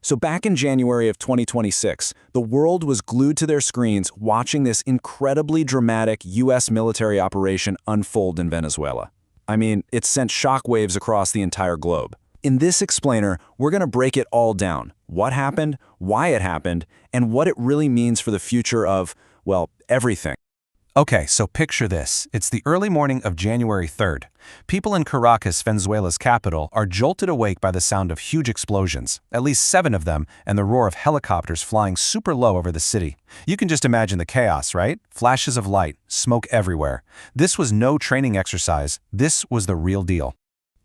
So back in January of 2026, the world was glued to their screens watching this incredibly dramatic U.S. military operation unfold in Venezuela. I mean, it sent shockwaves across the entire globe. In this explainer, we're going to break it all down. What happened, why it happened, and what it really means for the future of, well, everything. Okay, so picture this. It's the early morning of January 3rd. People in Caracas, Venezuela's capital, are jolted awake by the sound of huge explosions, at least 7 of them, and the roar of helicopters flying super low over the city. You can just imagine the chaos, right? Flashes of light, smoke everywhere. This was no training exercise. This was the real deal.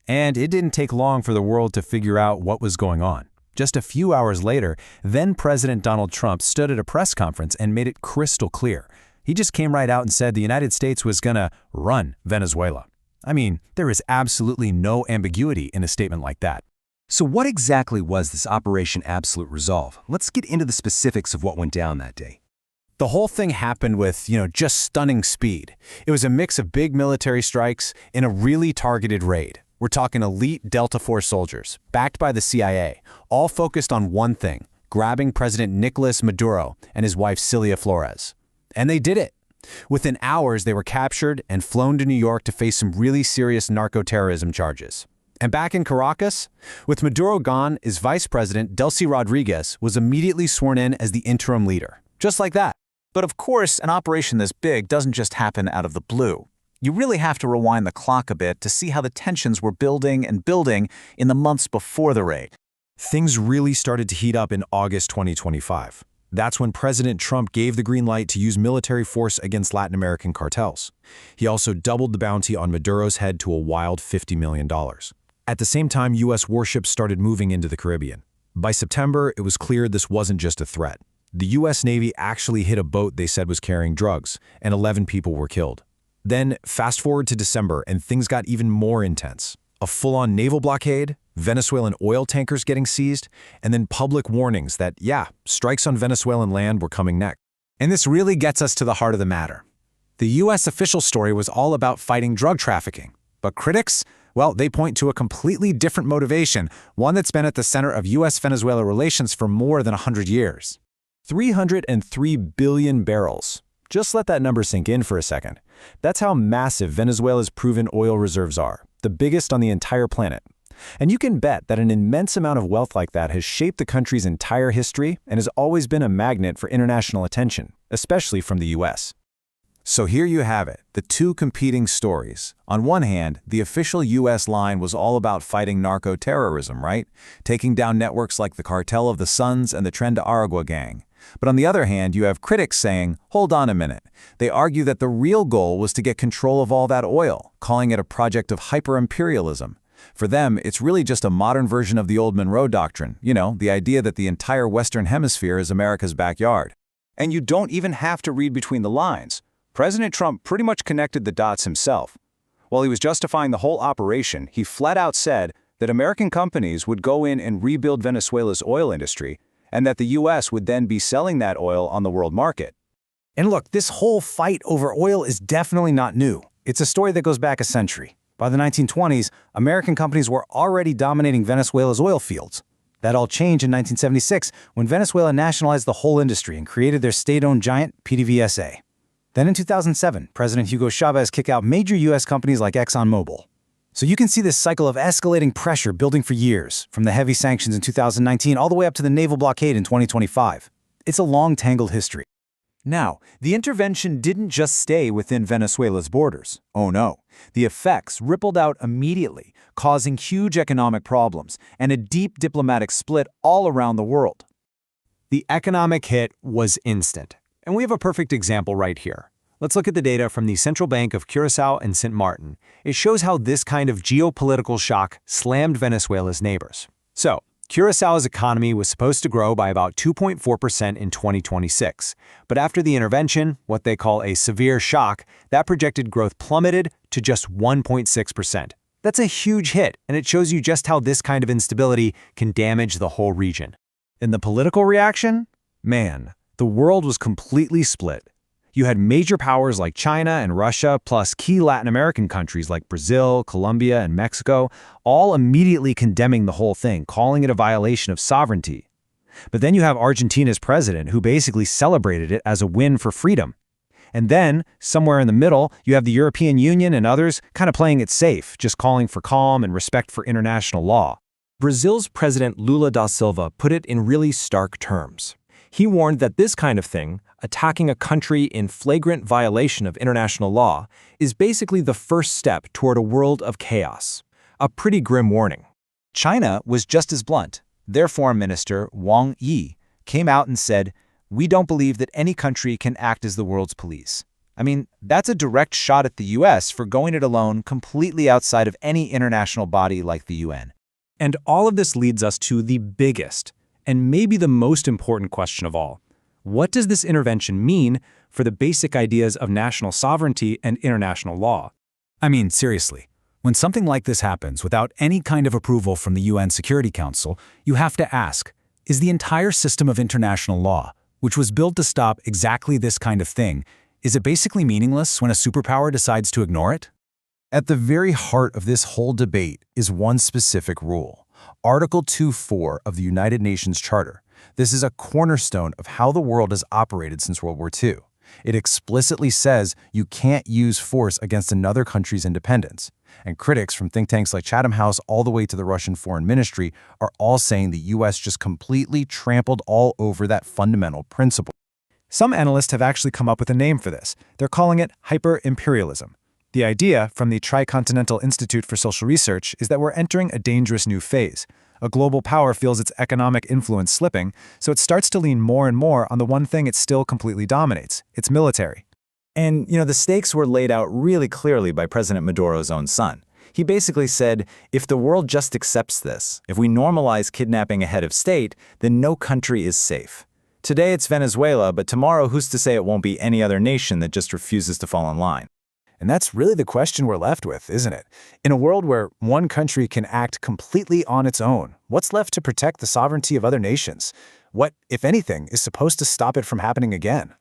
And it didn't take long for the world to figure out what was going on. Just a few hours later, then-President Donald Trump stood at a press conference and made it crystal clear. He just came right out and said the United States was gonna run Venezuela. I mean, there is absolutely no ambiguity in a statement like that. So what exactly was this Operation Absolute Resolve? Let's get into the specifics of what went down that day. The whole thing happened with, just stunning speed. It was a mix of big military strikes in a really targeted raid. We're talking elite Delta Force soldiers, backed by the CIA, all focused on one thing, grabbing President Nicolas Maduro and his wife Cilia Flores. And they did it. Within hours, they were captured and flown to New York to face some really serious narco-terrorism charges. And back in Caracas, with Maduro gone, his vice president, Delcy Rodriguez, was immediately sworn in as the interim leader. Just like that. But of course, an operation this big doesn't just happen out of the blue. You really have to rewind the clock a bit to see how the tensions were building and building in the months before the raid. Things really started to heat up in August 2025. That's when President Trump gave the green light to use military force against Latin American cartels. He also doubled the bounty on Maduro's head to a wild $50 million. At the same time, U.S. warships started moving into the Caribbean. By September, it was clear this wasn't just a threat. The U.S. Navy actually hit a boat they said was carrying drugs, and 11 people were killed. Then, fast forward to December, and things got even more intense. A full-on naval blockade, Venezuelan oil tankers getting seized, and then public warnings that, strikes on Venezuelan land were coming next. And this really gets us to the heart of the matter. The U.S. official story was all about fighting drug trafficking. But critics, well, they point to a completely different motivation, one that's been at the center of U.S.-Venezuela relations for more than 100 years. 303 billion barrels. Just let that number sink in for a second. That's how massive Venezuela's proven oil reserves are, the biggest on the entire planet. And you can bet that an immense amount of wealth like that has shaped the country's entire history and has always been a magnet for international attention, especially from the U.S. So here you have it, the two competing stories. On one hand, the official U.S. line was all about fighting narco-terrorism, right? Taking down networks like the Cartel of the Suns and the Tren de Aragua gang. But on the other hand, you have critics saying, hold on a minute. They argue that the real goal was to get control of all that oil, calling it a project of hyper-imperialism. For them, it's really just a modern version of the old Monroe Doctrine, the idea that the entire Western Hemisphere is America's backyard. And you don't even have to read between the lines. President Trump pretty much connected the dots himself. While he was justifying the whole operation, he flat out said that American companies would go in and rebuild Venezuela's oil industry, and that the U.S. would then be selling that oil on the world market. And look, this whole fight over oil is definitely not new. It's a story that goes back a century. By the 1920s, American companies were already dominating Venezuela's oil fields. That all changed in 1976 when Venezuela nationalized the whole industry and created their state-owned giant, PDVSA. Then in 2007, President Hugo Chavez kicked out major U.S. companies like ExxonMobil. So you can see this cycle of escalating pressure building for years, from the heavy sanctions in 2019 all the way up to the naval blockade in 2025. It's a long, tangled history. Now, the intervention didn't just stay within Venezuela's borders. Oh no. The effects rippled out immediately, causing huge economic problems and a deep diplomatic split all around the world. The economic hit was instant. And we have a perfect example right here. Let's look at the data from the Central Bank of Curacao and Sint Maarten. It shows how this kind of geopolitical shock slammed Venezuela's neighbors. So, Curaçao's economy was supposed to grow by about 2.4% in 2026. But after the intervention, what they call a severe shock, that projected growth plummeted to just 1.6%. That's a huge hit, and it shows you just how this kind of instability can damage the whole region. And the political reaction? Man, the world was completely split. You had major powers like China and Russia, plus key Latin American countries like Brazil, Colombia, and Mexico, all immediately condemning the whole thing, calling it a violation of sovereignty. But then you have Argentina's president who basically celebrated it as a win for freedom. And then, somewhere in the middle, you have the European Union and others kind of playing it safe, just calling for calm and respect for international law. Brazil's President Lula da Silva put it in really stark terms. He warned that this kind of thing, attacking a country in flagrant violation of international law, is basically the first step toward a world of chaos. A pretty grim warning. China was just as blunt. Their foreign minister, Wang Yi, came out and said, "We don't believe that any country can act as the world's police." I mean, that's a direct shot at the US for going it alone completely outside of any international body like the UN. And all of this leads us to the biggest, and maybe the most important question of all. What does this intervention mean for the basic ideas of national sovereignty and international law? I mean, seriously, when something like this happens without any kind of approval from the UN Security Council, you have to ask, is the entire system of international law, which was built to stop exactly this kind of thing, is it basically meaningless when a superpower decides to ignore it? At the very heart of this whole debate is one specific rule, Article 2.4 of the United Nations Charter. This is a cornerstone of how the world has operated since World War II. It explicitly says you can't use force against another country's independence. And critics from think tanks like Chatham House all the way to the Russian Foreign Ministry are all saying the US just completely trampled all over that fundamental principle. Some analysts have actually come up with a name for this. They're calling it hyper-imperialism. The idea from the Tricontinental Institute for Social Research is that we're entering a dangerous new phase. A global power feels its economic influence slipping, so it starts to lean more and more on the one thing it still completely dominates, its military. And, the stakes were laid out really clearly by President Maduro's own son. He basically said, if the world just accepts this, if we normalize kidnapping a head of state, then no country is safe. Today it's Venezuela, but tomorrow who's to say it won't be any other nation that just refuses to fall in line? And that's really the question we're left with, isn't it? In a world where one country can act completely on its own, what's left to protect the sovereignty of other nations? What, if anything, is supposed to stop it from happening again?